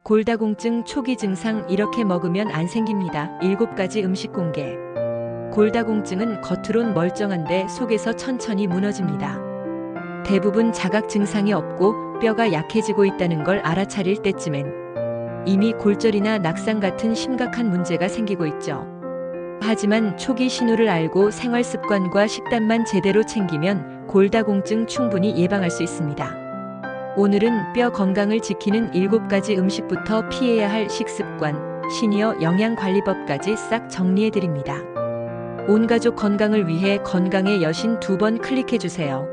골다공증 초기 증상 이렇게 먹으면 안 생깁니다. 7가지 음식 공개. 골다공증은 겉으론 멀쩡한데 속에서 천천히 무너집니다. 대부분 자각 증상이 없고 뼈가 약해지고 있다는 걸 알아차릴 때쯤엔 이미 골절이나 낙상 같은 심각한 문제가 생기고 있죠. 하지만 초기 신호를 알고 생활 습관과 식단만 제대로 챙기면 골다공증 충분히 예방할 수 있습니다. 오늘은 뼈 건강을 지키는 7가지 음식부터 피해야 할 식습관, 시니어 영양관리법까지 싹 정리해드립니다. 온 가족 건강을 위해 건강의 여신 2번 클릭해주세요.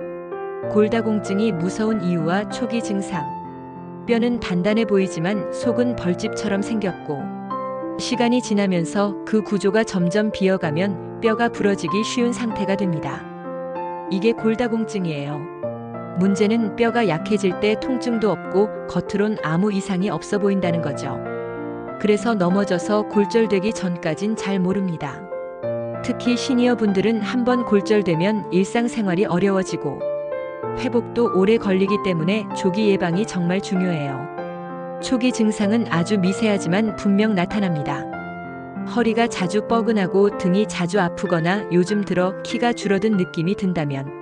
골다공증이 무서운 이유와 초기 증상. 뼈는 단단해 보이지만 속은 벌집처럼 생겼고 시간이 지나면서 그 구조가 점점 비어가면 뼈가 부러지기 쉬운 상태가 됩니다. 이게 골다공증이에요. 문제는 뼈가 약해질 때 통증도 없고 겉으론 아무 이상이 없어 보인다는 거죠. 그래서 넘어져서 골절되기 전까진 잘 모릅니다. 특히 시니어 분들은 한번 골절되면 일상생활이 어려워지고 회복도 오래 걸리기 때문에 조기 예방이 정말 중요해요. 초기 증상은 아주 미세하지만 분명 나타납니다. 허리가 자주 뻐근하고 등이 자주 아프거나 요즘 들어 키가 줄어든 느낌이 든다면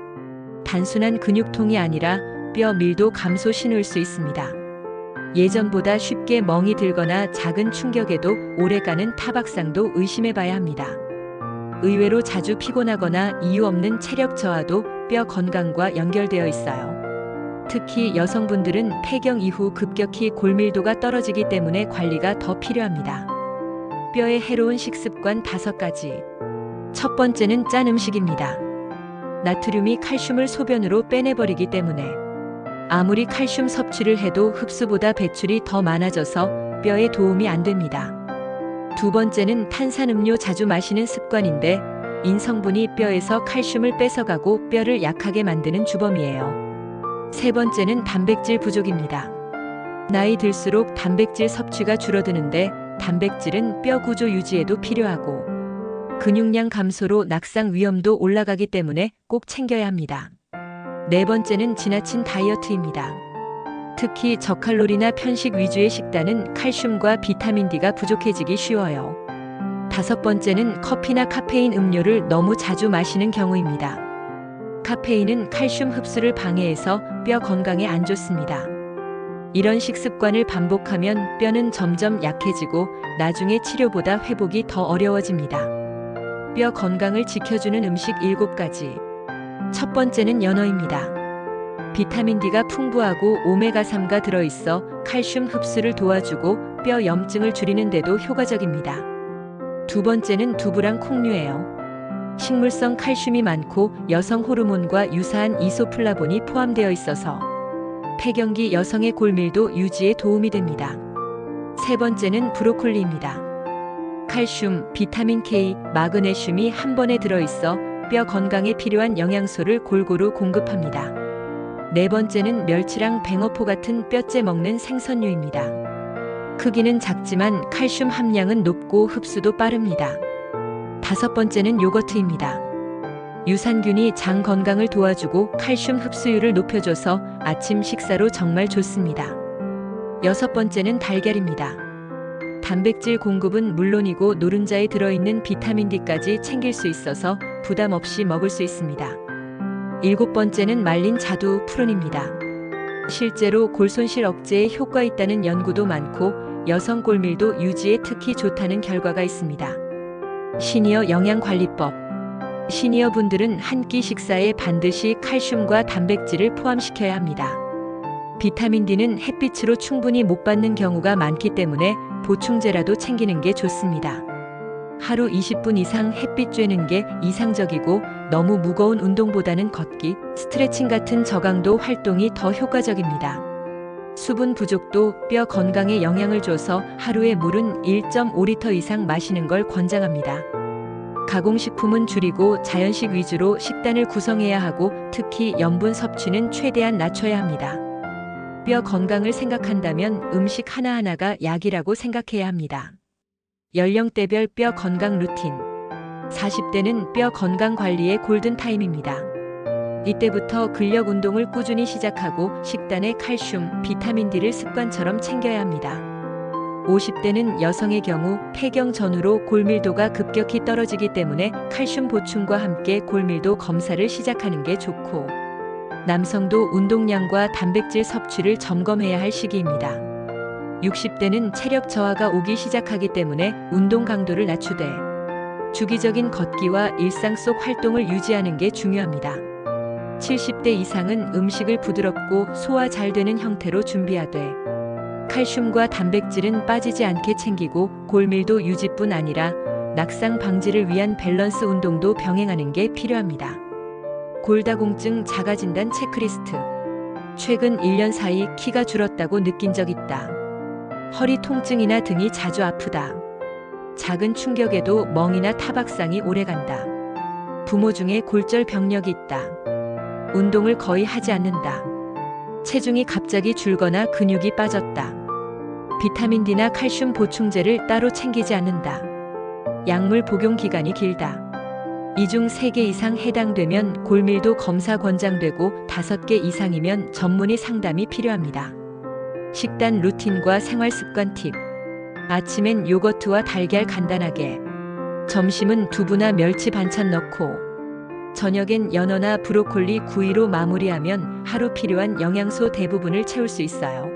단순한 근육통이 아니라 뼈 밀도 감소 신호일 수 있습니다. 예전보다 쉽게 멍이 들거나 작은 충격에도 오래가는 타박상도 의심해 봐야 합니다. 의외로 자주 피곤하거나 이유 없는 체력 저하도 뼈 건강과 연결되어 있어요. 특히 여성분들은 폐경 이후 급격히 골밀도가 떨어지기 때문에 관리가 더 필요합니다. 뼈에 해로운 식습관 5가지. 첫 번째는 짠 음식입니다. 나트륨이 칼슘을 소변으로 빼내버리기 때문에 아무리 칼슘 섭취를 해도 흡수보다 배출이 더 많아져서 뼈에 도움이 안 됩니다. 두 번째는 탄산음료 자주 마시는 습관인데 인성분이 뼈에서 칼슘을 뺏어가고 뼈를 약하게 만드는 주범이에요. 세 번째는 단백질 부족입니다. 나이 들수록 단백질 섭취가 줄어드는데 단백질은 뼈 구조 유지에도 필요하고 근육량 감소로 낙상 위험도 올라가기 때문에 꼭 챙겨야 합니다. 네 번째는 지나친 다이어트입니다. 특히 저칼로리나 편식 위주의 식단은 칼슘과 비타민 D가 부족해지기 쉬워요. 다섯 번째는 커피나 카페인 음료를 너무 자주 마시는 경우입니다. 카페인은 칼슘 흡수를 방해해서 뼈 건강에 안 좋습니다. 이런 식습관을 반복하면 뼈는 점점 약해지고 나중에 치료보다 회복이 더 어려워집니다. 뼈 건강을 지켜주는 음식 7가지. 첫 번째는 연어입니다. 비타민 D가 풍부하고 오메가3가 들어있어 칼슘 흡수를 도와주고 뼈 염증을 줄이는 데도 효과적입니다. 두 번째는 두부랑 콩류예요. 식물성 칼슘이 많고 여성 호르몬과 유사한 이소플라본이 포함되어 있어서 폐경기 여성의 골밀도 유지에 도움이 됩니다. 세 번째는 브로콜리입니다. 칼슘, 비타민 K, 마그네슘이 한 번에 들어있어 뼈 건강에 필요한 영양소를 골고루 공급합니다. 네 번째는 멸치랑 뱅어포 같은 뼈째 먹는 생선류입니다. 크기는 작지만 칼슘 함량은 높고 흡수도 빠릅니다. 다섯 번째는 요거트입니다. 유산균이 장 건강을 도와주고 칼슘 흡수율을 높여줘서 아침 식사로 정말 좋습니다. 여섯 번째는 달걀입니다. 단백질 공급은 물론이고 노른자에 들어있는 비타민 D까지 챙길 수 있어서 부담 없이 먹을 수 있습니다. 일곱 번째는 말린 자두, 푸른입니다. 실제로 골손실 억제에 효과 있다는 연구도 많고 여성 골밀도 유지에 특히 좋다는 결과가 있습니다. 시니어 영양관리법. 시니어 분들은 한 끼 식사에 반드시 칼슘과 단백질을 포함시켜야 합니다. 비타민 D는 햇빛으로 충분히 못 받는 경우가 많기 때문에 보충제라도 챙기는 게 좋습니다. 하루 20분 이상 햇빛 쬐는 게 이상적이고 너무 무거운 운동보다는 걷기, 스트레칭 같은 저강도 활동이 더 효과적입니다. 수분 부족도 뼈 건강에 영향을 줘서 하루에 물은 1.5리터 이상 마시는 걸 권장합니다. 가공식품은 줄이고 자연식 위주로 식단을 구성해야 하고 특히 염분 섭취는 최대한 낮춰야 합니다. 뼈 건강을 생각한다면 음식 하나하나가 약이라고 생각해야 합니다. 연령대별 뼈 건강 루틴. 40대는 뼈 건강 관리의 골든타임입니다. 이때부터 근력 운동을 꾸준히 시작하고 식단에 칼슘, 비타민 D를 습관처럼 챙겨야 합니다. 50대는 여성의 경우 폐경 전후로 골밀도가 급격히 떨어지기 때문에 칼슘 보충과 함께 골밀도 검사를 시작하는 게 좋고, 남성도 운동량과 단백질 섭취를 점검해야 할 시기입니다. 60대는 체력 저하가 오기 시작하기 때문에 운동 강도를 낮추되 주기적인 걷기와 일상 속 활동을 유지하는 게 중요합니다. 70대 이상은 음식을 부드럽고 소화 잘 되는 형태로 준비하되 칼슘과 단백질은 빠지지 않게 챙기고 골밀도 유지뿐 아니라 낙상 방지를 위한 밸런스 운동도 병행하는 게 필요합니다. 골다공증 자가진단 체크리스트. 최근 1년 사이 키가 줄었다고 느낀 적 있다. 허리 통증이나 등이 자주 아프다. 작은 충격에도 멍이나 타박상이 오래간다. 부모 중에 골절 병력이 있다. 운동을 거의 하지 않는다. 체중이 갑자기 줄거나 근육이 빠졌다. 비타민 D나 칼슘 보충제를 따로 챙기지 않는다. 약물 복용 기간이 길다. 이 중 3개 이상 해당되면 골밀도 검사 권장되고 5개 이상이면 전문의 상담이 필요합니다. 식단 루틴과 생활 습관 팁. 아침엔 요거트와 달걀 간단하게. 점심은 두부나 멸치 반찬 넣고. 저녁엔 연어나 브로콜리 구이로 마무리하면 하루 필요한 영양소 대부분을 채울 수 있어요.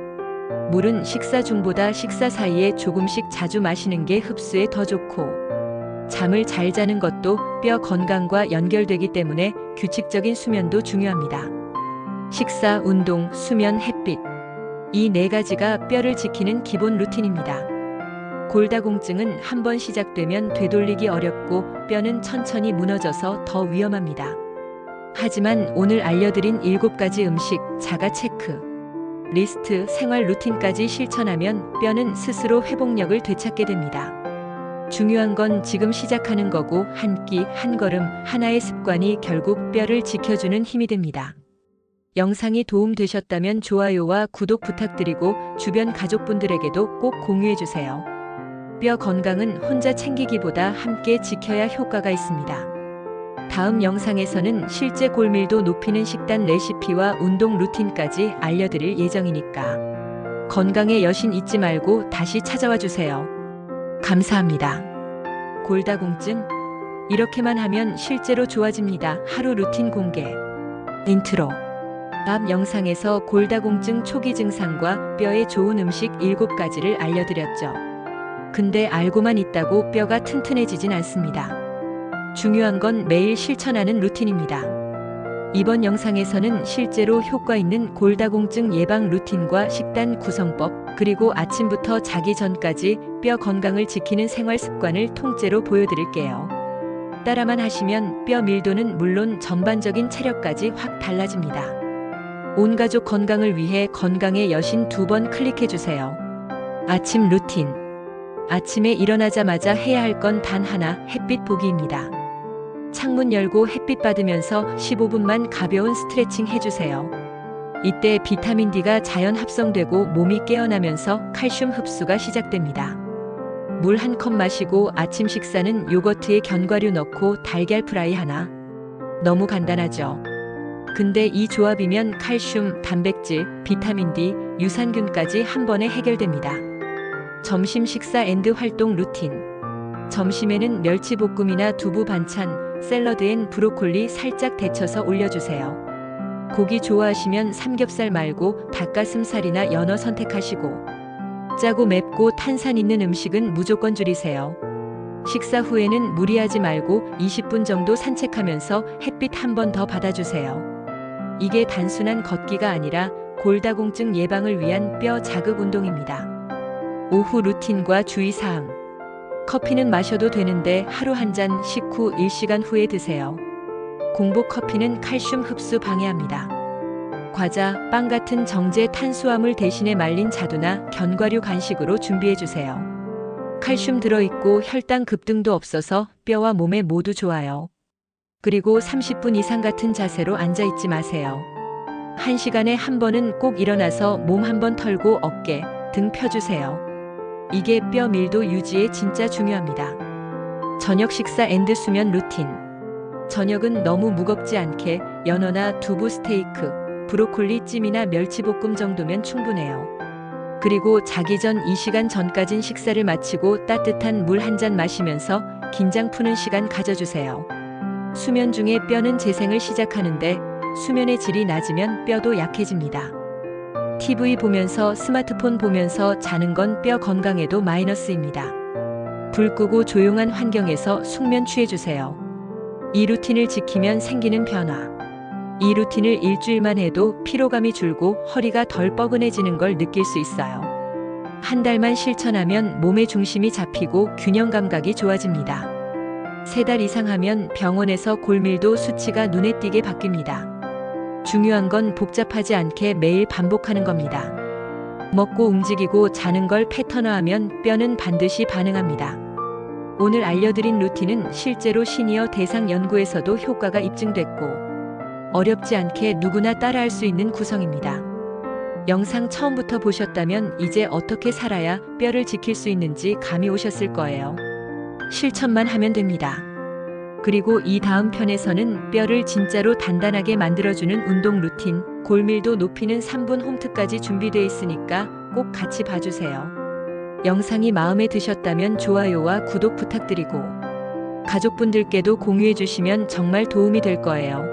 물은 식사 중보다 식사 사이에 조금씩 자주 마시는 게 흡수에 더 좋고, 잠을 잘 자는 것도 뼈 건강과 연결되기 때문에 규칙적인 수면도 중요합니다. 식사, 운동, 수면, 햇빛. 이 4가지가 뼈를 지키는 기본 루틴입니다. 골다공증은 한번 시작되면 되돌리기 어렵고 뼈는 천천히 무너져서 더 위험합니다. 하지만 오늘 알려드린 7가지 음식, 자가 체크, 리스트, 생활 루틴까지 실천하면 뼈는 스스로 회복력을 되찾게 됩니다. 중요한 건 지금 시작하는 거고 한 끼, 한 걸음, 하나의 습관이 결국 뼈를 지켜주는 힘이 됩니다. 영상이 도움되셨다면 좋아요와 구독 부탁드리고 주변 가족분들에게도 꼭 공유해주세요. 뼈 건강은 혼자 챙기기보다 함께 지켜야 효과가 있습니다. 다음 영상에서는 실제 골밀도 높이는 식단 레시피와 운동 루틴까지 알려드릴 예정이니까 건강의 여신 잊지 말고 다시 찾아와 주세요. 감사합니다. 골다공증? 이렇게만 하면 실제로 좋아집니다. 하루 루틴 공개. 인트로. 앞 영상에서 골다공증 초기 증상과 뼈에 좋은 음식 7가지를 알려드렸죠. 근데 알고만 있다고 뼈가 튼튼해지진 않습니다. 중요한 건 매일 실천하는 루틴입니다. 이번 영상에서는 실제로 효과 있는 골다공증 예방 루틴과 식단 구성법, 그리고 아침부터 자기 전까지 뼈 건강을 지키는 생활 습관을 통째로 보여드릴게요. 따라만 하시면 뼈 밀도는 물론 전반적인 체력까지 확 달라집니다. 온 가족 건강을 위해 건강의 여신 2번 클릭해주세요. 아침 루틴. 아침에 일어나자마자 해야 할 건 단 하나, 햇빛 보기입니다. 창문 열고 햇빛 받으면서 15분만 가벼운 스트레칭 해주세요. 이때 비타민 D가 자연 합성되고 몸이 깨어나면서 칼슘 흡수가 시작됩니다. 물 1컵 마시고 아침 식사는 요거트에 견과류 넣고 달걀 프라이 하나. 너무 간단하죠? 근데 이 조합이면 칼슘, 단백질, 비타민 D, 유산균까지 한 번에 해결됩니다. 점심 식사 앤드 활동 루틴. 점심에는 멸치볶음이나 두부 반찬, 샐러드엔 브로콜리 살짝 데쳐서 올려주세요. 고기 좋아하시면 삼겹살 말고 닭가슴살이나 연어 선택하시고, 짜고 맵고 탄산 있는 음식은 무조건 줄이세요. 식사 후에는 무리하지 말고 20분 정도 산책하면서 햇빛 한 번 더 받아주세요. 이게 단순한 걷기가 아니라 골다공증 예방을 위한 뼈 자극 운동입니다. 오후 루틴과 주의사항. 커피는 마셔도 되는데 하루 한 잔 식후 1시간 후에 드세요. 공복 커피는 칼슘 흡수 방해합니다. 과자, 빵 같은 정제 탄수화물 대신에 말린 자두나 견과류 간식으로 준비해주세요. 칼슘 들어있고 혈당 급등도 없어서 뼈와 몸에 모두 좋아요. 그리고 30분 이상 같은 자세로 앉아있지 마세요. 1시간에 한 번은 꼭 일어나서 몸 한 번 털고 어깨, 등 펴주세요. 이게 뼈 밀도 유지에 진짜 중요합니다. 저녁 식사 앤드 수면 루틴. 저녁은 너무 무겁지 않게 연어나 두부 스테이크, 브로콜리 찜이나 멸치볶음 정도면 충분해요. 그리고 자기 전 2시간 전까진 식사를 마치고 따뜻한 물 한 잔 마시면서 긴장 푸는 시간 가져주세요. 수면 중에 뼈는 재생을 시작하는데 수면의 질이 낮으면 뼈도 약해집니다. TV 보면서 스마트폰 보면서 자는 건 뼈 건강에도 마이너스입니다. 불 끄고 조용한 환경에서 숙면 취해주세요. 이 루틴을 지키면 생기는 변화. 이 루틴을 일주일만 해도 피로감이 줄고 허리가 덜 뻐근해지는 걸 느낄 수 있어요. 한 달만 실천하면 몸의 중심이 잡히고 균형 감각이 좋아집니다. 3달 이상 하면 병원에서 골밀도 수치가 눈에 띄게 바뀝니다. 중요한 건 복잡하지 않게 매일 반복하는 겁니다. 먹고 움직이고 자는 걸 패턴화하면 뼈는 반드시 반응합니다. 오늘 알려드린 루틴은 실제로 시니어 대상 연구에서도 효과가 입증됐고 어렵지 않게 누구나 따라할 수 있는 구성입니다. 영상 처음부터 보셨다면 이제 어떻게 살아야 뼈를 지킬 수 있는지 감이 오셨을 거예요. 실천만 하면 됩니다. 그리고 이 다음 편에서는 뼈를 진짜로 단단하게 만들어주는 운동 루틴, 골밀도 높이는 3분 홈트까지 준비되어 있으니까 꼭 같이 봐주세요. 영상이 마음에 드셨다면 좋아요와 구독 부탁드리고 가족분들께도 공유해 주시면 정말 도움이 될 거예요.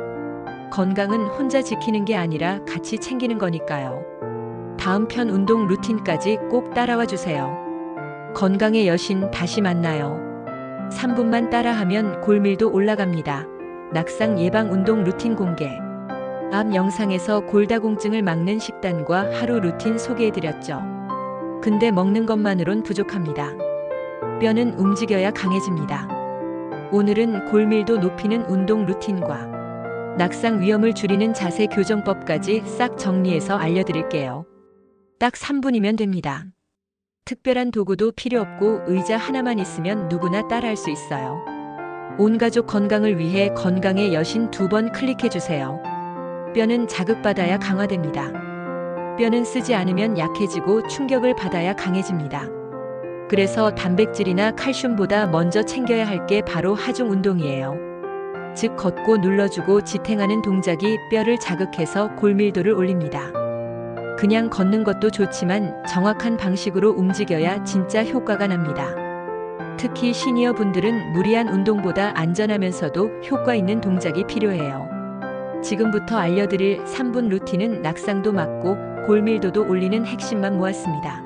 건강은 혼자 지키는 게 아니라 같이 챙기는 거니까요. 다음 편 운동 루틴까지 꼭 따라와 주세요. 건강의 여신 다시 만나요. 3분만 따라하면 골밀도 올라갑니다. 낙상 예방 운동 루틴 공개. 앞 영상에서 골다공증을 막는 식단과 하루 루틴 소개해드렸죠. 근데 먹는 것만으론 부족합니다. 뼈는 움직여야 강해집니다. 오늘은 골밀도 높이는 운동 루틴과 낙상 위험을 줄이는 자세 교정법까지 싹 정리해서 알려드릴게요. 딱 3분이면 됩니다. 특별한 도구도 필요 없고 의자 하나만 있으면 누구나 따라할 수 있어요. 온 가족 건강을 위해 건강의 여신 2번 클릭해주세요. 뼈는 자극받아야 강화됩니다. 뼈는 쓰지 않으면 약해지고 충격을 받아야 강해집니다. 그래서 단백질이나 칼슘보다 먼저 챙겨야 할 게 바로 하중 운동이에요. 즉 걷고 눌러주고 지탱하는 동작이 뼈를 자극해서 골밀도를 올립니다. 그냥 걷는 것도 좋지만 정확한 방식으로 움직여야 진짜 효과가 납니다. 특히 시니어 분들은 무리한 운동보다 안전하면서도 효과 있는 동작이 필요해요. 지금부터 알려드릴 3분 루틴은 낙상도 막고 골밀도도 올리는 핵심만 모았습니다.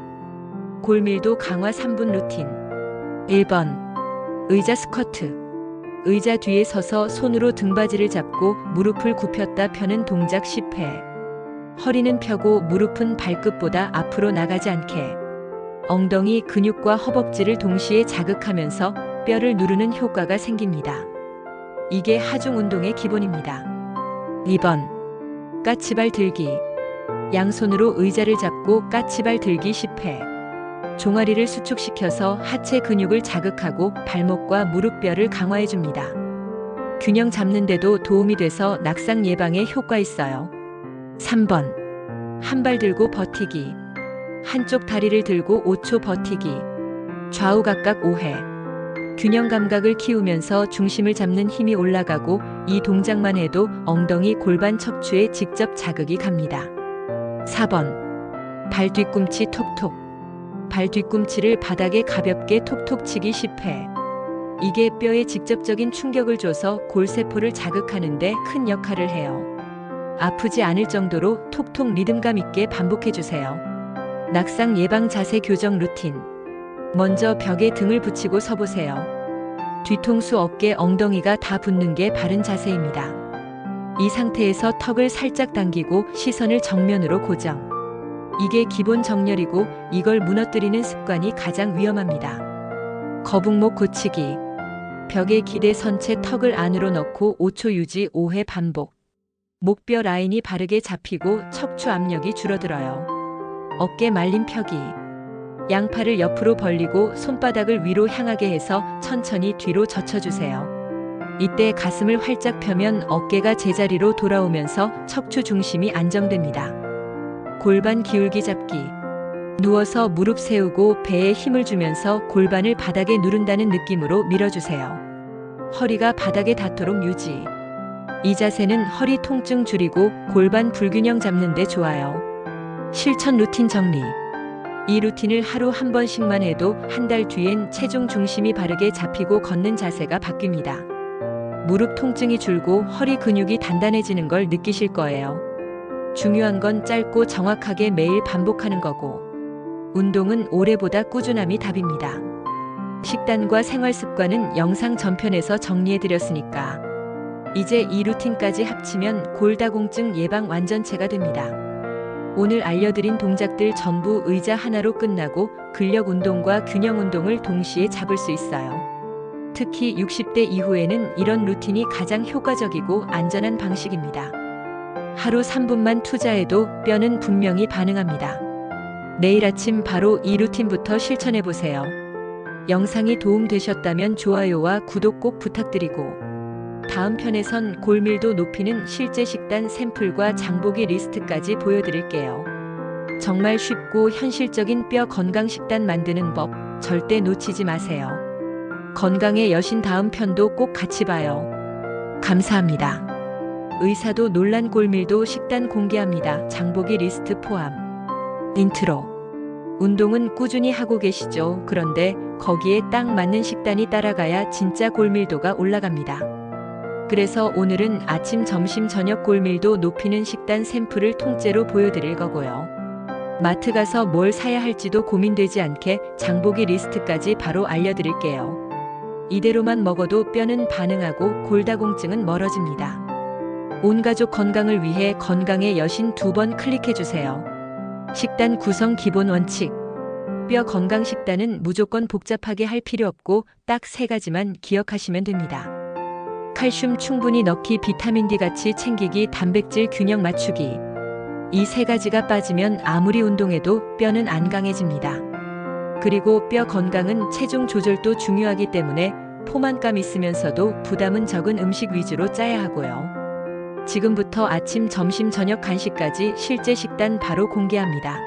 골밀도 강화 3분 루틴. 1번. 의자 스쿼트. 의자 뒤에 서서 손으로 등받이를 잡고 무릎을 굽혔다 펴는 동작 10회. 허리는 펴고 무릎은 발끝보다 앞으로 나가지 않게. 엉덩이 근육과 허벅지를 동시에 자극하면서 뼈를 누르는 효과가 생깁니다. 이게 하중 운동의 기본입니다. 2번. 까치발 들기. 양손으로 의자를 잡고 까치발 들기 10회. 종아리를 수축시켜서 하체 근육을 자극하고 발목과 무릎뼈를 강화해줍니다. 균형 잡는 데도 도움이 돼서 낙상 예방에 효과 있어요. 3번. 한 발 들고 버티기. 한쪽 다리를 들고 5초 버티기. 좌우 각각 5회. 균형 감각을 키우면서 중심을 잡는 힘이 올라가고 이 동작만 해도 엉덩이 골반 척추에 직접 자극이 갑니다. 4번. 발 뒤꿈치 톡톡. 발 뒤꿈치를 바닥에 가볍게 톡톡 치기 10회. 이게 뼈에 직접적인 충격을 줘서 골세포를 자극하는 데 큰 역할을 해요. 아프지 않을 정도로 톡톡 리듬감 있게 반복해주세요. 낙상 예방 자세 교정 루틴. 먼저 벽에 등을 붙이고 서보세요. 뒤통수, 어깨, 엉덩이가 다 붙는 게 바른 자세입니다. 이 상태에서 턱을 살짝 당기고 시선을 정면으로 고정. 이게 기본 정렬이고 이걸 무너뜨리는 습관이 가장 위험합니다. 거북목 고치기. 벽에 기대 선 채 턱을 안으로 넣고 5초 유지 5회 반복. 목뼈 라인이 바르게 잡히고 척추 압력이 줄어들어요. 어깨 말림 펴기. 양팔을 옆으로 벌리고 손바닥을 위로 향하게 해서 천천히 뒤로 젖혀주세요. 이때 가슴을 활짝 펴면 어깨가 제자리로 돌아오면서 척추 중심이 안정됩니다. 골반 기울기 잡기. 누워서 무릎 세우고 배에 힘을 주면서 골반을 바닥에 누른다는 느낌으로 밀어주세요. 허리가 바닥에 닿도록 유지. 이 자세는 허리 통증 줄이고 골반 불균형 잡는 데 좋아요. 실천 루틴 정리. 이 루틴을 하루 한 번씩만 해도 한 달 뒤엔 체중 중심이 바르게 잡히고 걷는 자세가 바뀝니다. 무릎 통증이 줄고 허리 근육이 단단해지는 걸 느끼실 거예요. 중요한 건 짧고 정확하게 매일 반복하는 거고, 운동은 오래보다 꾸준함이 답입니다. 식단과 생활 습관은 영상 전편에서 정리해드렸으니까 이제 이 루틴까지 합치면 골다공증 예방 완전체가 됩니다. 오늘 알려드린 동작들 전부 의자 하나로 끝나고 근력 운동과 균형 운동을 동시에 잡을 수 있어요. 특히 60대 이후에는 이런 루틴이 가장 효과적이고 안전한 방식입니다. 하루 3분만 투자해도 뼈는 분명히 반응합니다. 내일 아침 바로 이 루틴부터 실천해보세요. 영상이 도움되셨다면 좋아요와 구독 꼭 부탁드리고, 다음 편에선 골밀도 높이는 실제 식단 샘플과 장보기 리스트까지 보여드릴게요. 정말 쉽고 현실적인 뼈 건강 식단 만드는 법 절대 놓치지 마세요. 건강의 여신 다음 편도 꼭 같이 봐요. 감사합니다. 의사도 놀란 골밀도 식단 공개합니다. 장보기 리스트 포함. 인트로. 운동은 꾸준히 하고 계시죠? 그런데 거기에 딱 맞는 식단이 따라가야 진짜 골밀도가 올라갑니다. 그래서 오늘은 아침, 점심, 저녁 골밀도 높이는 식단 샘플을 통째로 보여드릴 거고요. 마트 가서 뭘 사야 할지도 고민되지 않게 장보기 리스트까지 바로 알려드릴게요. 이대로만 먹어도 뼈는 반응하고 골다공증은 멀어집니다. 온 가족 건강을 위해 건강의 여신 2번 클릭해주세요. 식단 구성 기본 원칙. 뼈 건강 식단은 무조건 복잡하게 할 필요 없고 딱 3가지만 기억하시면 됩니다. 칼슘 충분히 넣기, 비타민 D 같이 챙기기, 단백질 균형 맞추기. 이 3가지가 빠지면 아무리 운동해도 뼈는 안 강해집니다. 그리고 뼈 건강은 체중 조절도 중요하기 때문에 포만감 있으면서도 부담은 적은 음식 위주로 짜야 하고요. 지금부터 아침, 점심, 저녁 간식까지 실제 식단 바로 공개합니다.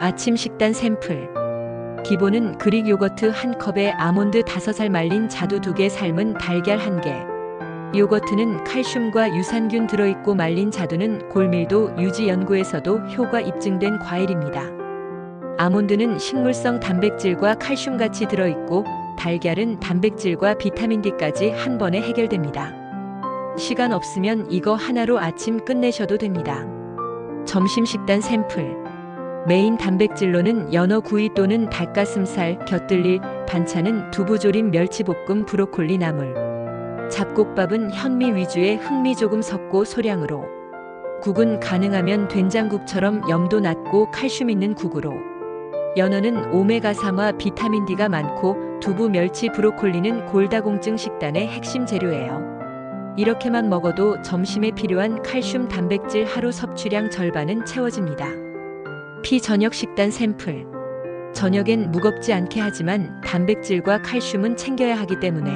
아침 식단 샘플. 기본은 그릭 요거트 1컵에 아몬드 5알 말린 자두 2개, 삶은 달걀 1개. 요거트는 칼슘과 유산균 들어있고 말린 자두는 골밀도 유지 연구에서도 효과 입증된 과일입니다. 아몬드는 식물성 단백질과 칼슘 같이 들어있고 달걀은 단백질과 비타민 D까지 한 번에 해결됩니다. 시간 없으면 이거 하나로 아침 끝내셔도 됩니다. 점심 식단 샘플. 메인 단백질로는 연어 구이 또는 닭가슴살, 곁들일 반찬은 두부조림, 멸치볶음, 브로콜리 나물. 잡곡밥은 현미 위주의 흑미 조금 섞고 소량으로. 국은 가능하면 된장국처럼 염도 낮고 칼슘 있는 국으로. 연어는 오메가3와 비타민 D가 많고 두부, 멸치, 브로콜리는 골다공증 식단의 핵심 재료예요. 이렇게만 먹어도 점심에 필요한 칼슘 단백질 하루 섭취량 절반은 채워집니다. 저녁 식단 샘플. 저녁엔 무겁지 않게 하지만 단백질과 칼슘은 챙겨야 하기 때문에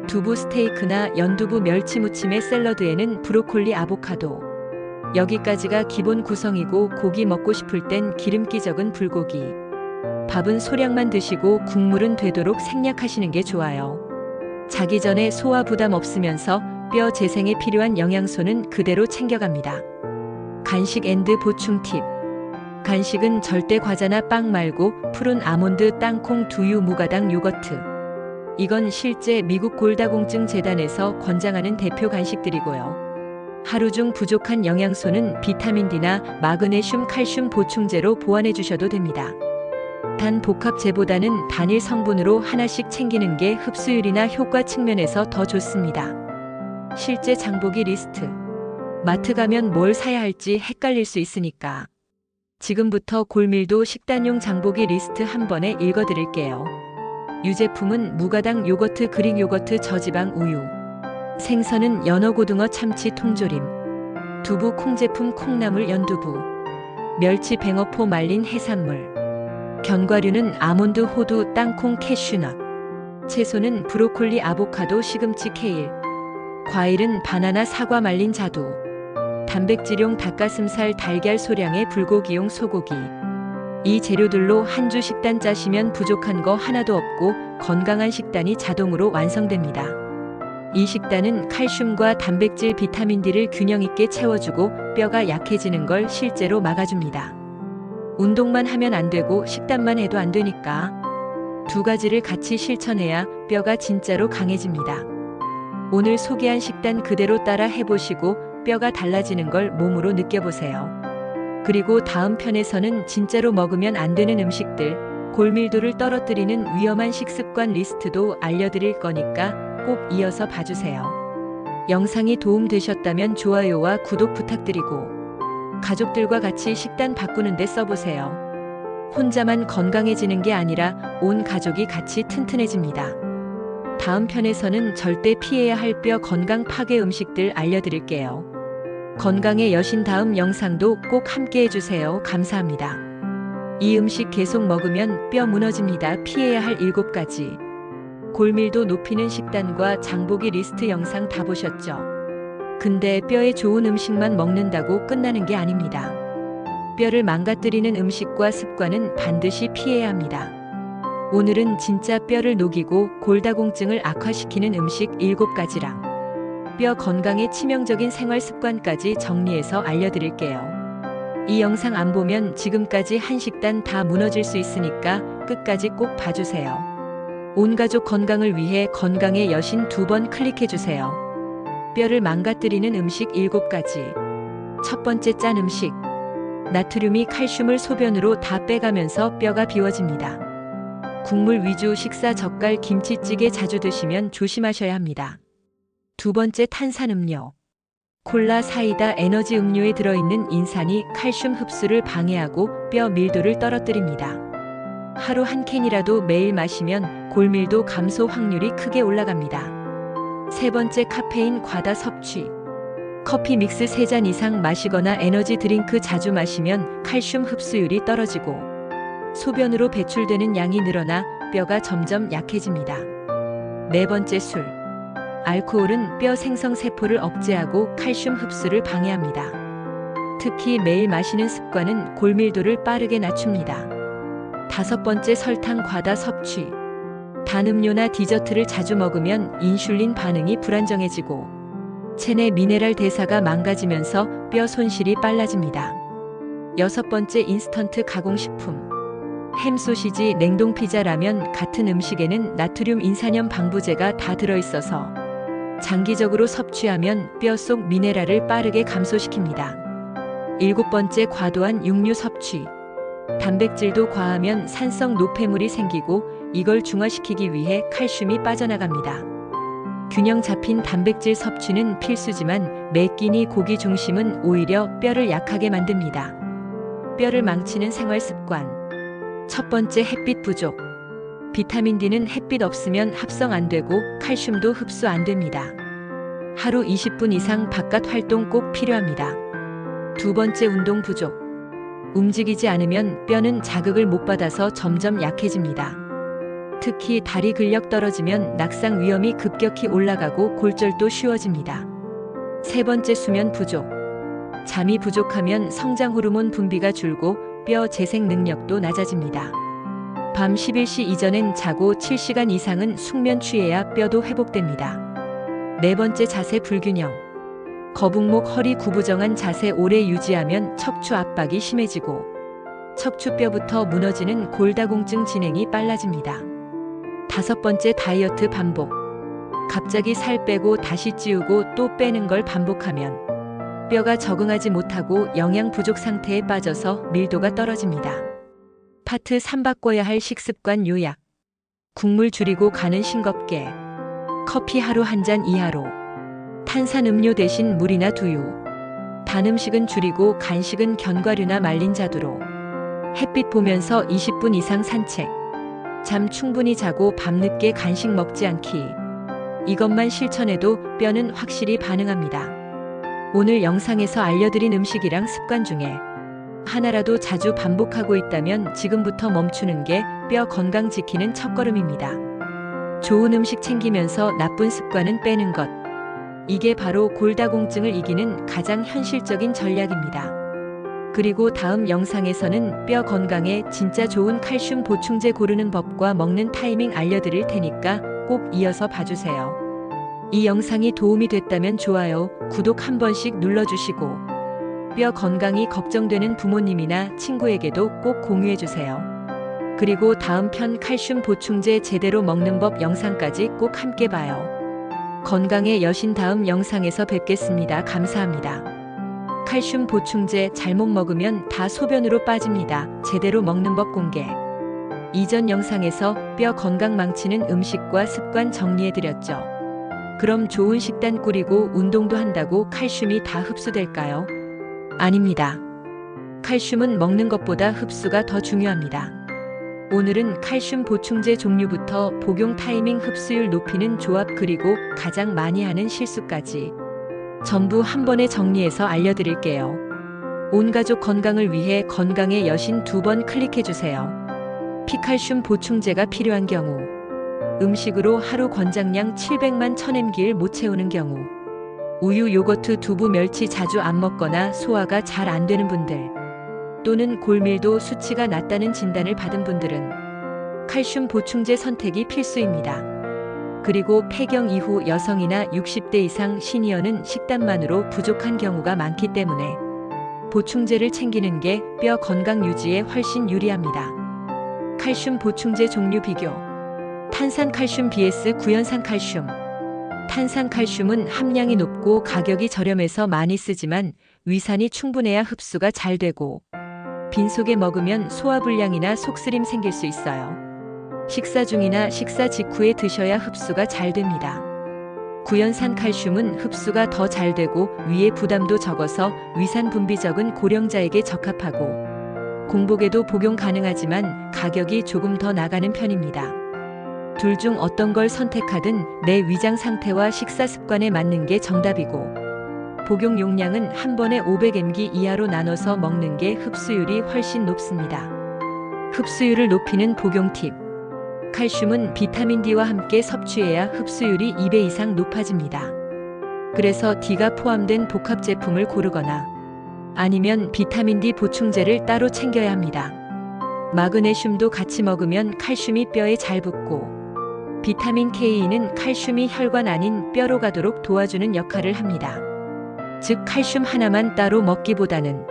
두부 스테이크나 연두부 멸치 무침의 샐러드에는 브로콜리, 아보카도. 여기까지가 기본 구성이고 고기 먹고 싶을 땐 기름기 적은 불고기. 밥은 소량만 드시고 국물은 되도록 생략하시는 게 좋아요. 자기 전에 소화 부담 없으면서 뼈 재생에 필요한 영양소는 그대로 챙겨갑니다. 간식 앤드 보충 팁. 간식은 절대 과자나 빵 말고 푸른 아몬드, 땅콩, 두유, 무가당 요거트. 이건 실제 미국 골다공증 재단에서 권장하는 대표 간식들이고요. 하루 중 부족한 영양소는 비타민 D나 마그네슘, 칼슘 보충제로 보완해 주셔도 됩니다. 단 복합제보다는 단일 성분으로 하나씩 챙기는 게 흡수율이나 효과 측면에서 더 좋습니다. 실제 장보기 리스트. 마트 가면 뭘 사야 할지 헷갈릴 수 있으니까 지금부터 골밀도 식단용 장보기 리스트 한 번에 읽어드릴게요. 유제품은 무가당 요거트, 그릭 요거트, 저지방 우유. 생선은 연어, 고등어, 참치, 통조림. 두부, 콩제품, 콩나물, 연두부. 멸치, 뱅어포, 말린 해산물. 견과류는 아몬드, 호두, 땅콩, 캐슈넛. 채소는 브로콜리, 아보카도, 시금치, 케일. 과일은 바나나, 사과, 말린 자두. 단백질용 닭가슴살, 달걀, 소량의 불고기용 소고기. 이 재료들로 한 주 식단 짜시면 부족한 거 하나도 없고 건강한 식단이 자동으로 완성됩니다. 이 식단은 칼슘과 단백질, 비타민 D를 균형 있게 채워주고 뼈가 약해지는 걸 실제로 막아줍니다. 운동만 하면 안 되고 식단만 해도 안 되니까. 두 가지를 같이 실천해야 뼈가 진짜로 강해집니다. 오늘 소개한 식단 그대로 따라 해보시고 뼈가 달라지는 걸 몸으로 느껴보세요. 그리고 다음 편에서는 진짜로 먹으면 안 되는 음식들, 골밀도를 떨어뜨리는 위험한 식습관 리스트도 알려드릴 거니까 꼭 이어서 봐주세요. 영상이 도움되셨다면 좋아요와 구독 부탁드리고 가족들과 같이 식단 바꾸는 데 써보세요. 혼자만 건강해지는 게 아니라 온 가족이 같이 튼튼해집니다. 다음 편에서는 절대 피해야 할 뼈 건강 파괴 음식들 알려드릴게요. 건강의 여신 다음 영상도 꼭 함께 해주세요. 감사합니다. 이 음식 계속 먹으면 뼈 무너집니다. 피해야 할 7가지. 골밀도 높이는 식단과 장보기 리스트 영상 다 보셨죠? 근데 뼈에 좋은 음식만 먹는다고 끝나는 게 아닙니다. 뼈를 망가뜨리는 음식과 습관은 반드시 피해야 합니다. 오늘은 진짜 뼈를 녹이고 골다공증을 악화시키는 음식 7가지랑 뼈 건강에 치명적인 생활 습관까지 정리해서 알려드릴게요. 이 영상 안 보면 지금까지 한 식단 다 무너질 수 있으니까 끝까지 꼭 봐주세요. 온 가족 건강을 위해 건강의 여신 2번 클릭해주세요. 뼈를 망가뜨리는 음식 7가지. 첫 번째, 짠 음식. 나트륨이 칼슘을 소변으로 다 빼가면서 뼈가 비워집니다. 국물 위주 식사, 젓갈, 김치찌개 자주 드시면 조심하셔야 합니다. 두 번째, 탄산음료. 콜라, 사이다, 에너지 음료에 들어있는 인산이 칼슘 흡수를 방해하고 뼈 밀도를 떨어뜨립니다. 하루 한 캔이라도 매일 마시면 골밀도 감소 확률이 크게 올라갑니다. 세 번째, 카페인 과다 섭취. 커피 믹스 3잔 이상 마시거나 에너지 드링크 자주 마시면 칼슘 흡수율이 떨어지고 소변으로 배출되는 양이 늘어나 뼈가 점점 약해집니다. 네 번째, 술. 알코올은 뼈 생성 세포를 억제하고 칼슘 흡수를 방해합니다. 특히 매일 마시는 습관은 골밀도를 빠르게 낮춥니다. 다섯 번째, 설탕 과다 섭취. 단 음료나 디저트를 자주 먹으면 인슐린 반응이 불안정해지고 체내 미네랄 대사가 망가지면서 뼈 손실이 빨라집니다. 여섯 번째, 인스턴트 가공식품. 햄, 소시지, 냉동 피자, 라면 같은 음식에는 나트륨, 인산염, 방부제가 다 들어있어서 장기적으로 섭취하면 뼈 속 미네랄을 빠르게 감소시킵니다. 일곱 번째, 과도한 육류 섭취. 단백질도 과하면 산성 노폐물이 생기고 이걸 중화시키기 위해 칼슘이 빠져나갑니다. 균형 잡힌 단백질 섭취는 필수지만 매 끼니 고기 중심은 오히려 뼈를 약하게 만듭니다. 뼈를 망치는 생활 습관. 첫 번째, 햇빛 부족. 비타민 D는 햇빛 없으면 합성 안 되고 칼슘도 흡수 안 됩니다. 하루 20분 이상 바깥 활동 꼭 필요합니다. 두 번째, 운동 부족. 움직이지 않으면 뼈는 자극을 못 받아서 점점 약해집니다. 특히 다리 근력 떨어지면 낙상 위험이 급격히 올라가고 골절도 쉬워집니다. 세 번째, 수면 부족. 잠이 부족하면 성장 호르몬 분비가 줄고 뼈 재생 능력도 낮아집니다. 밤 11시 이전엔 자고 7시간 이상은 숙면 취해야 뼈도 회복됩니다. 네 번째, 자세 불균형. 거북목, 허리 구부정한 자세 오래 유지하면 척추 압박이 심해지고 척추뼈부터 무너지는 골다공증 진행이 빨라집니다. 다섯 번째, 다이어트 반복. 갑자기 살 빼고 다시 찌우고 또 빼는 걸 반복하면 뼈가 적응하지 못하고 영양 부족 상태에 빠져서 밀도가 떨어집니다. 파트 3, 바꿔야 할 식습관 요약. 국물 줄이고 간은 싱겁게. 커피 하루 한 잔 이하로. 탄산음료 대신 물이나 두유. 단 음식은 줄이고 간식은 견과류나 말린 자두로. 햇빛 보면서 20분 이상 산책. 잠 충분히 자고 밤늦게 간식 먹지 않기. 이것만 실천해도 뼈는 확실히 반응합니다. 오늘 영상에서 알려드린 음식이랑 습관 중에 하나라도 자주 반복하고 있다면 지금부터 멈추는 게 뼈 건강 지키는 첫걸음입니다. 좋은 음식 챙기면서 나쁜 습관은 빼는 것. 이게 바로 골다공증을 이기는 가장 현실적인 전략입니다. 그리고 다음 영상에서는 뼈 건강에 진짜 좋은 칼슘 보충제 고르는 법과 먹는 타이밍 알려드릴 테니까 꼭 이어서 봐주세요. 이 영상이 도움이 됐다면 좋아요, 구독 한 번씩 눌러주시고 뼈 건강이 걱정되는 부모님이나 친구에게도 꼭 공유해주세요. 그리고 다음 편 칼슘 보충제 제대로 먹는 법 영상까지 꼭 함께 봐요. 건강의 여신 다음 영상에서 뵙겠습니다. 감사합니다. 칼슘 보충제 잘못 먹으면 다 소변으로 빠집니다. 제대로 먹는 법 공개. 이전 영상에서 뼈 건강 망치는 음식과 습관 정리해드렸죠. 그럼 좋은 식단 꾸리고 운동도 한다고 칼슘이 다 흡수될까요? 아닙니다. 칼슘은 먹는 것보다 흡수가 더 중요합니다. 오늘은 칼슘 보충제 종류부터 복용 타이밍, 흡수율 높이는 조합, 그리고 가장 많이 하는 실수까지 전부 한 번에 정리해서 알려드릴게요. 온 가족 건강을 위해 건강의 여신 2번 클릭해주세요. 피칼슘 보충제가 필요한 경우, 음식으로 하루 권장량 700만 1000mg를 못 채우는 경우, 우유, 요거트, 두부, 멸치 자주 안 먹거나 소화가 잘 안 되는 분들, 또는 골밀도 수치가 낮다는 진단을 받은 분들은 칼슘 보충제 선택이 필수입니다. 그리고 폐경 이후 여성이나 60대 이상 시니어는 식단만으로 부족한 경우가 많기 때문에 보충제를 챙기는 게 뼈 건강 유지에 훨씬 유리합니다. 칼슘 보충제 종류 비교. 탄산칼슘 vs 구연산칼슘. 탄산칼슘은 함량이 높고 가격이 저렴해서 많이 쓰지만 위산이 충분해야 흡수가 잘 되고, 빈속에 먹으면 소화불량이나 속쓰림 생길 수 있어요. 식사 중이나 식사 직후에 드셔야 흡수가 잘 됩니다. 구연산 칼슘은 흡수가 더 잘 되고 위의 부담도 적어서 위산 분비 적은 고령자에게 적합하고, 공복에도 복용 가능하지만 가격이 조금 더 나가는 편입니다. 둘 중 어떤 걸 선택하든 내 위장 상태와 식사 습관에 맞는 게 정답이고, 복용 용량은 한 번에 500mg 이하로 나눠서 먹는 게 흡수율이 훨씬 높습니다. 흡수율을 높이는 복용 팁. 칼슘은 비타민 D와 함께 섭취해야 흡수율이 2배 이상 높아집니다. 그래서 D가 포함된 복합 제품을 고르거나 아니면 비타민 D 보충제를 따로 챙겨야 합니다. 마그네슘도 같이 먹으면 칼슘이 뼈에 잘 붙고, 비타민 K는 칼슘이 혈관 아닌 뼈로 가도록 도와주는 역할을 합니다. 즉 칼슘 하나만 따로 먹기보다는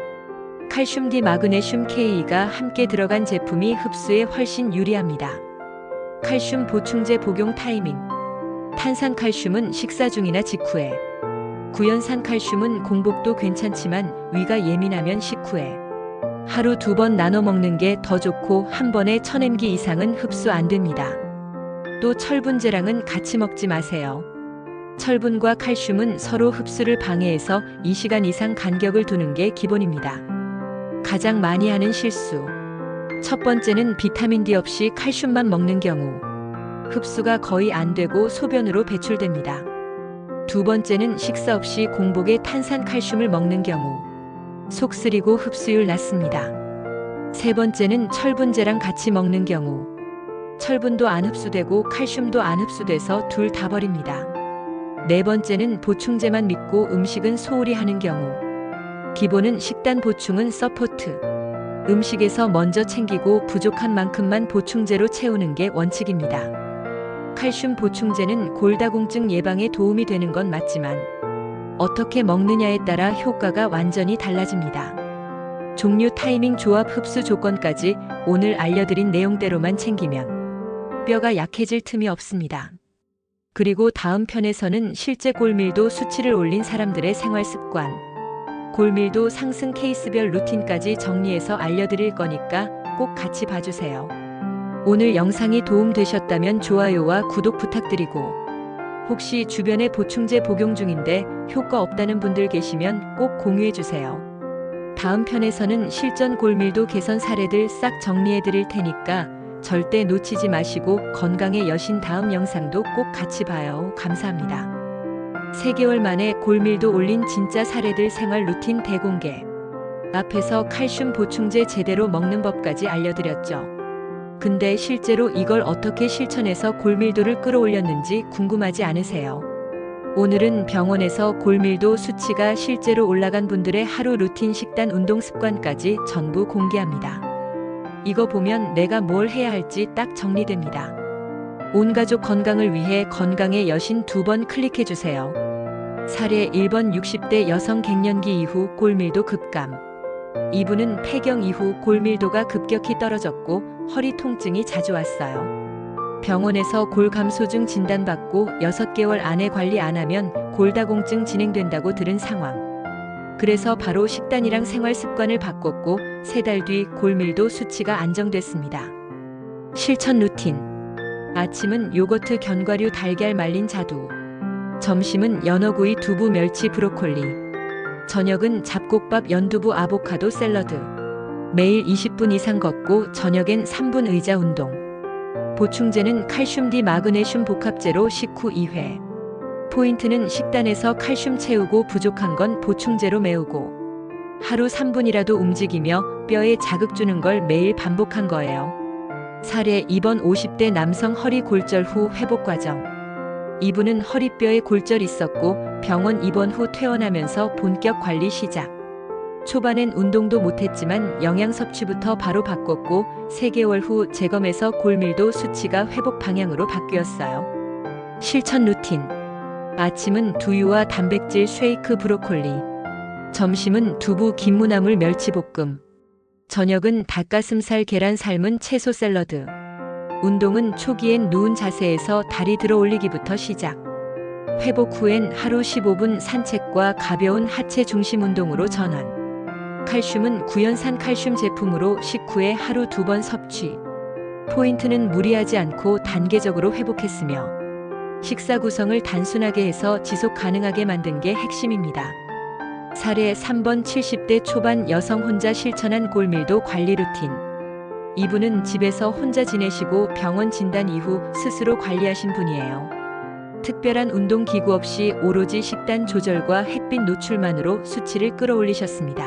칼슘 D, 마그네슘 K가 함께 들어간 제품이 흡수에 훨씬 유리합니다. 칼슘 보충제 복용 타이밍. 탄산칼슘은 식사 중이나 직후에, 구연산칼슘은 공복도 괜찮지만 위가 예민하면 식후에, 하루 2번 나눠 먹는 게 더 좋고 한 번에 1000mg 이상은 흡수 안 됩니다. 또 철분제랑은 같이 먹지 마세요. 철분과 칼슘은 서로 흡수를 방해해서 2시간 이상 간격을 두는 게 기본입니다. 가장 많이 하는 실수. 첫 번째는 비타민 D 없이 칼슘만 먹는 경우, 흡수가 거의 안 되고 소변으로 배출됩니다. 두 번째는 식사 없이 공복에 탄산칼슘을 먹는 경우, 속 쓰리고 흡수율 낮습니다. 세 번째는 철분제랑 같이 먹는 경우, 철분도 안 흡수되고 칼슘도 안 흡수돼서 둘 다 버립니다. 네 번째는 보충제만 믿고 음식은 소홀히 하는 경우, 기본은 식단, 보충은 서포트. 음식에서 먼저 챙기고 부족한 만큼만 보충제로 채우는 게 원칙입니다. 칼슘 보충제는 골다공증 예방에 도움이 되는 건 맞지만 어떻게 먹느냐에 따라 효과가 완전히 달라집니다. 종류, 타이밍, 조합, 흡수 조건까지 오늘 알려드린 내용대로만 챙기면 뼈가 약해질 틈이 없습니다. 그리고 다음 편에서는 실제 골밀도 수치를 올린 사람들의 생활 습관, 골밀도 상승 케이스별 루틴까지 정리해서 알려드릴 거니까 꼭 같이 봐주세요. 오늘 영상이 도움되셨다면 좋아요와 구독 부탁드리고, 혹시 주변에 보충제 복용 중인데 효과 없다는 분들 계시면 꼭 공유해주세요. 다음 편에서는 실전 골밀도 개선 사례들 싹 정리해드릴 테니까 절대 놓치지 마시고 건강의 여신 다음 영상도 꼭 같이 봐요. 감사합니다. 3개월 만에 골밀도 올린 진짜 사례들 생활 루틴 대공개. 앞에서 칼슘 보충제 제대로 먹는 법까지 알려드렸죠. 근데 실제로 이걸 어떻게 실천해서 골밀도를 끌어올렸는지 궁금하지 않으세요? 오늘은 병원에서 골밀도 수치가 실제로 올라간 분들의 하루 루틴, 식단, 운동 습관까지 전부 공개합니다. 이거 보면 내가 뭘 해야 할지 딱 정리됩니다. 온 가족 건강을 위해 건강의 여신 2번 클릭해주세요. 사례 1번 60대 여성 갱년기 이후 골밀도 급감. 2부는 폐경 이후 골밀도가 급격히 떨어졌고 허리 통증이 자주 왔어요. 병원에서 골감소증 진단받고 6개월 안에 관리 안 하면 골다공증 진행된다고 들은 상황. 그래서 바로 식단이랑 생활 습관을 바꿨고 3달 뒤 골밀도 수치가 안정됐습니다. 실천 루틴. 아침은 요거트 견과류 달걀 말린 자두. 점심은 연어구이 두부 멸치 브로콜리. 저녁은 잡곡밥 연두부 아보카도 샐러드. 매일 20분 이상 걷고 저녁엔 3분 의자 운동. 보충제는 칼슘 D 마그네슘 복합제로 식후 2회. 포인트는 식단에서 칼슘 채우고 부족한 건 보충제로 메우고 하루 3분이라도 움직이며 뼈에 자극 주는 걸 매일 반복한 거예요. 사례 2번 50대 남성 허리 골절 후 회복 과정. 이분은 허리뼈에 골절 있었고 병원 입원 후 퇴원하면서 본격 관리 시작. 초반엔 운동도 못했지만 영양 섭취부터 바로 바꿨고 3개월 후 재검에서 골밀도 수치가 회복 방향으로 바뀌었어요. 실천 루틴. 아침은 두유와 단백질 쉐이크 브로콜리. 점심은 두부 김무나물 멸치볶음. 저녁은 닭가슴살 계란 삶은 채소 샐러드. 운동은 초기엔 누운 자세에서 다리 들어 올리기부터 시작. 회복 후엔 하루 15분 산책과 가벼운 하체 중심 운동으로 전환. 칼슘은 구연산 칼슘 제품으로 식후에 하루 2번 섭취. 포인트는 무리하지 않고 단계적으로 회복했으며 식사 구성을 단순하게 해서 지속 가능하게 만든 게 핵심입니다. 사례 3번 70대 초반 여성 혼자 실천한 골밀도 관리 루틴. 이분은 집에서 혼자 지내시고 병원 진단 이후 스스로 관리하신 분이에요. 특별한 운동 기구 없이 오로지 식단 조절과 햇빛 노출만으로 수치를 끌어올리셨습니다.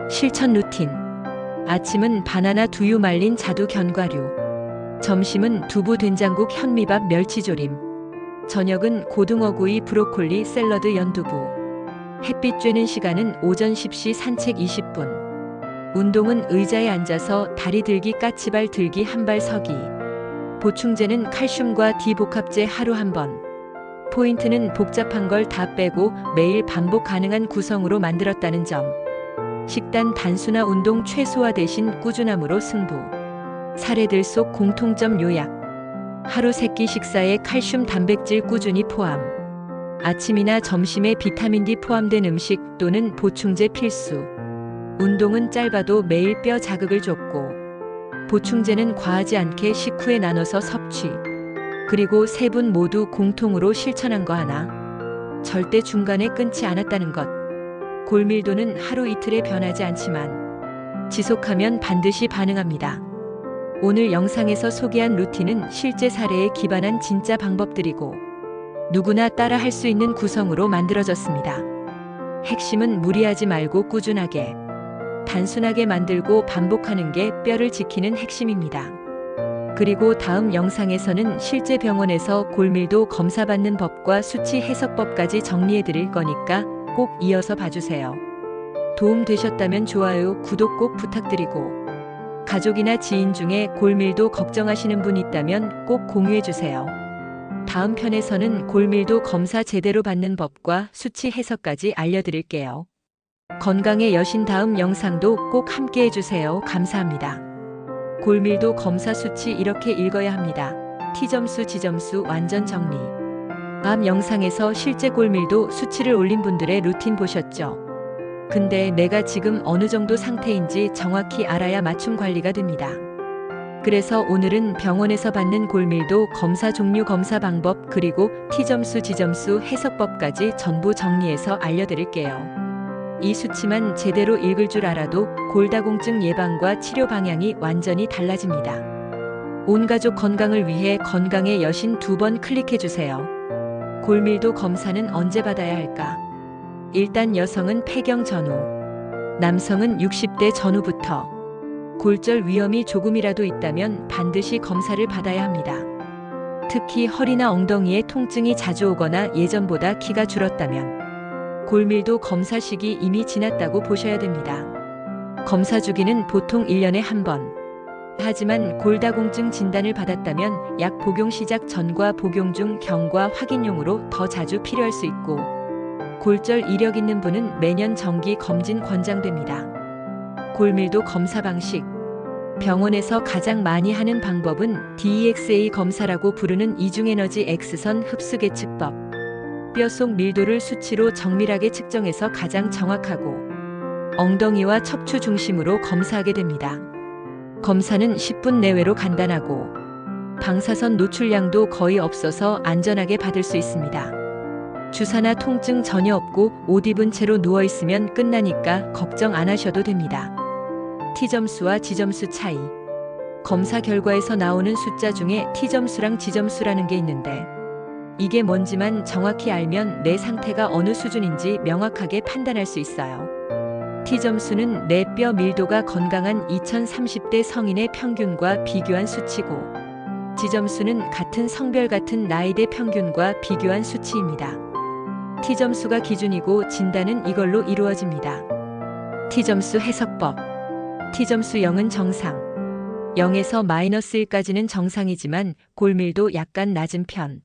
실천 루틴. 아침은 바나나 두유 말린 자두 견과류. 점심은 두부 된장국 현미밥 멸치조림. 저녁은 고등어구이 브로콜리 샐러드 연두부. 햇빛 쬐는 시간은 오전 10시 산책 20분. 운동은 의자에 앉아서 다리 들기 까치발 들기 한 발 서기. 보충제는 칼슘과 D 복합제 하루 1번. 포인트는 복잡한 걸 다 빼고 매일 반복 가능한 구성으로 만들었다는 점. 식단 단순화 운동 최소화 대신 꾸준함으로 승부. 사례들 속 공통점 요약. 하루 3끼 식사에 칼슘 단백질 꾸준히 포함. 아침이나 점심에 비타민 D 포함된 음식 또는 보충제 필수. 운동은 짧아도 매일 뼈 자극을 줬고 보충제는 과하지 않게 식후에 나눠서 섭취. 그리고 3분 모두 공통으로 실천한 거 하나. 절대 중간에 끊지 않았다는 것. 골밀도는 하루 이틀에 변하지 않지만 지속하면 반드시 반응합니다. 오늘 영상에서 소개한 루틴은 실제 사례에 기반한 진짜 방법들이고 누구나 따라 할 수 있는 구성으로 만들어졌습니다. 핵심은 무리하지 말고 꾸준하게, 단순하게 만들고 반복하는 게 뼈를 지키는 핵심입니다. 그리고 다음 영상에서는 실제 병원에서 골밀도 검사받는 법과 수치 해석법까지 정리해 드릴 거니까 꼭 이어서 봐주세요. 도움 되셨다면 좋아요, 구독 꼭 부탁드리고 가족이나 지인 중에 골밀도 걱정하시는 분 있다면 꼭 공유해 주세요. 다음 편에서는 골밀도 검사 제대로 받는 법과 수치 해석까지 알려드릴게요. 건강의 여신 다음 영상도 꼭 함께 해주세요. 감사합니다. 골밀도 검사 수치 이렇게 읽어야 합니다. T점수, G점수 완전 정리. 앞 영상에서 실제 골밀도 수치를 올린 분들의 루틴 보셨죠? 근데 내가 지금 어느 정도 상태인지 정확히 알아야 맞춤 관리가 됩니다. 그래서 오늘은 병원에서 받는 골밀도 검사 종류, 검사 방법, 그리고 T점수, G점수 해석법까지 전부 정리해서 알려드릴게요. 이 수치만 제대로 읽을 줄 알아도 골다공증 예방과 치료 방향이 완전히 달라집니다. 온 가족 건강을 위해 건강의 여신 2번 클릭해주세요. 골밀도 검사는 언제 받아야 할까? 일단 여성은 폐경 전후, 남성은 60대 전후부터 골절 위험이 조금이라도 있다면 반드시 검사를 받아야 합니다. 특히 허리나 엉덩이에 통증이 자주 오거나 예전보다 키가 줄었다면 골밀도 검사 시기 이미 지났다고 보셔야 됩니다. 검사 주기는 보통 1년에 1번. 하지만 골다공증 진단을 받았다면 약 복용 시작 전과 복용 중 경과 확인용으로 더 자주 필요할 수 있고 골절 이력 있는 분은 매년 정기 검진 권장됩니다. 골밀도 검사 방식. 병원에서 가장 많이 하는 방법은 DEXA 검사라고 부르는 이중에너지 X선 흡수 계측법. 뼈 속 밀도를 수치로 정밀하게 측정해서 가장 정확하고 엉덩이와 척추 중심으로 검사하게 됩니다. 검사는 10분 내외로 간단하고 방사선 노출량도 거의 없어서 안전하게 받을 수 있습니다. 주사나 통증 전혀 없고 옷 입은 채로 누워있으면 끝나니까 걱정 안 하셔도 됩니다. T점수와 G점수 차이. 검사 결과에서 나오는 숫자 중에 T점수랑 G점수라는 게 있는데 이게 뭔지만 정확히 알면 내 상태가 어느 수준인지 명확하게 판단할 수 있어요. T점수는 내 뼈 밀도가 건강한 2030대 성인의 평균과 비교한 수치고 G점수는 같은 성별 같은 나이대 평균과 비교한 수치입니다. T점수가 기준이고 진단은 이걸로 이루어집니다. T점수 해석법. T점수 0은 정상. 0에서 -1까지는 정상이지만 골밀도 약간 낮은 편.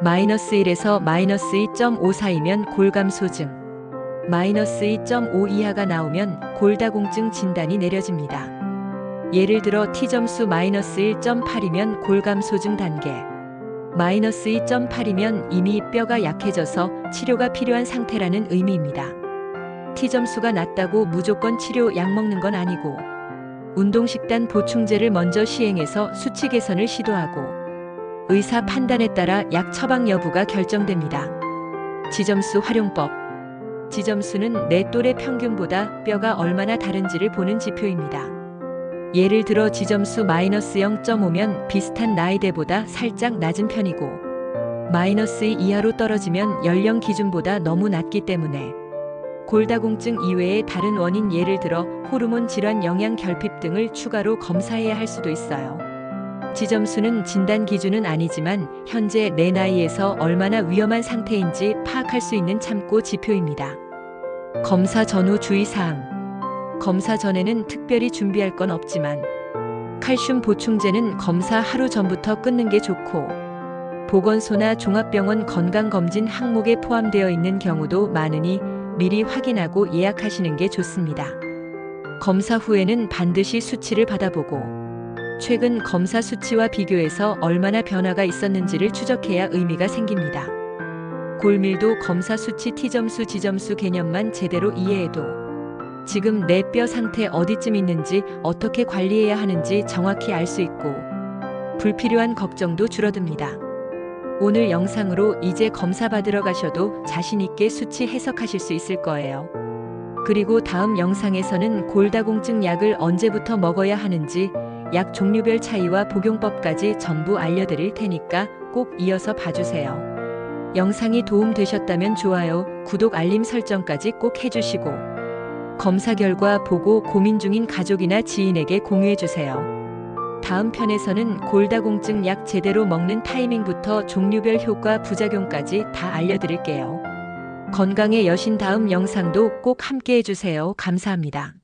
-1에서 -2.5 사이면 골감소증. -2.5 이하가 나오면 골다공증 진단이 내려집니다. 예를 들어 T점수 -1.8이면 골감소증 단계. -2.8이면 이미 뼈가 약해져서 치료가 필요한 상태라는 의미입니다. T점수가 낮다고 무조건 치료 약 먹는 건 아니고 운동식단 보충제를 먼저 시행해서 수치 개선을 시도하고 의사 판단에 따라 약 처방 여부가 결정됩니다. G점수 활용법. G점수는 내 또래 평균보다 뼈가 얼마나 다른지를 보는 지표입니다. 예를 들어 G점수 -0.5면 비슷한 나이대보다 살짝 낮은 편이고 -2 이하로 떨어지면 연령 기준보다 너무 낮기 때문에 골다공증 이외의 다른 원인 예를 들어 호르몬 질환 영양 결핍 등을 추가로 검사해야 할 수도 있어요. G점수는 진단 기준은 아니지만 현재 내 나이에서 얼마나 위험한 상태인지 파악할 수 있는 참고 지표입니다. 검사 전후 주의사항. 검사 전에는 특별히 준비할 건 없지만 칼슘 보충제는 검사 하루 전부터 끊는 게 좋고 보건소나 종합병원 건강검진 항목에 포함되어 있는 경우도 많으니 미리 확인하고 예약하시는 게 좋습니다. 검사 후에는 반드시 수치를 받아보고 최근 검사 수치와 비교해서 얼마나 변화가 있었는지를 추적해야 의미가 생깁니다. 골밀도 검사 수치 T점수 G점수 개념만 제대로 이해해도 지금 내 뼈 상태 어디쯤 있는지 어떻게 관리해야 하는지 정확히 알 수 있고 불필요한 걱정도 줄어듭니다. 오늘 영상으로 이제 검사 받으러 가셔도 자신 있게 수치 해석하실 수 있을 거예요. 그리고 다음 영상에서는 골다공증 약을 언제부터 먹어야 하는지 약 종류별 차이와 복용법까지 전부 알려드릴 테니까 꼭 이어서 봐주세요. 영상이 도움되셨다면 좋아요, 구독, 알림 설정까지 꼭 해주시고 검사 결과 보고 고민 중인 가족이나 지인에게 공유해주세요. 다음 편에서는 골다공증 약 제대로 먹는 타이밍부터 종류별 효과, 부작용까지 다 알려드릴게요. 건강의 여신 다음 영상도 꼭 함께 해주세요. 감사합니다.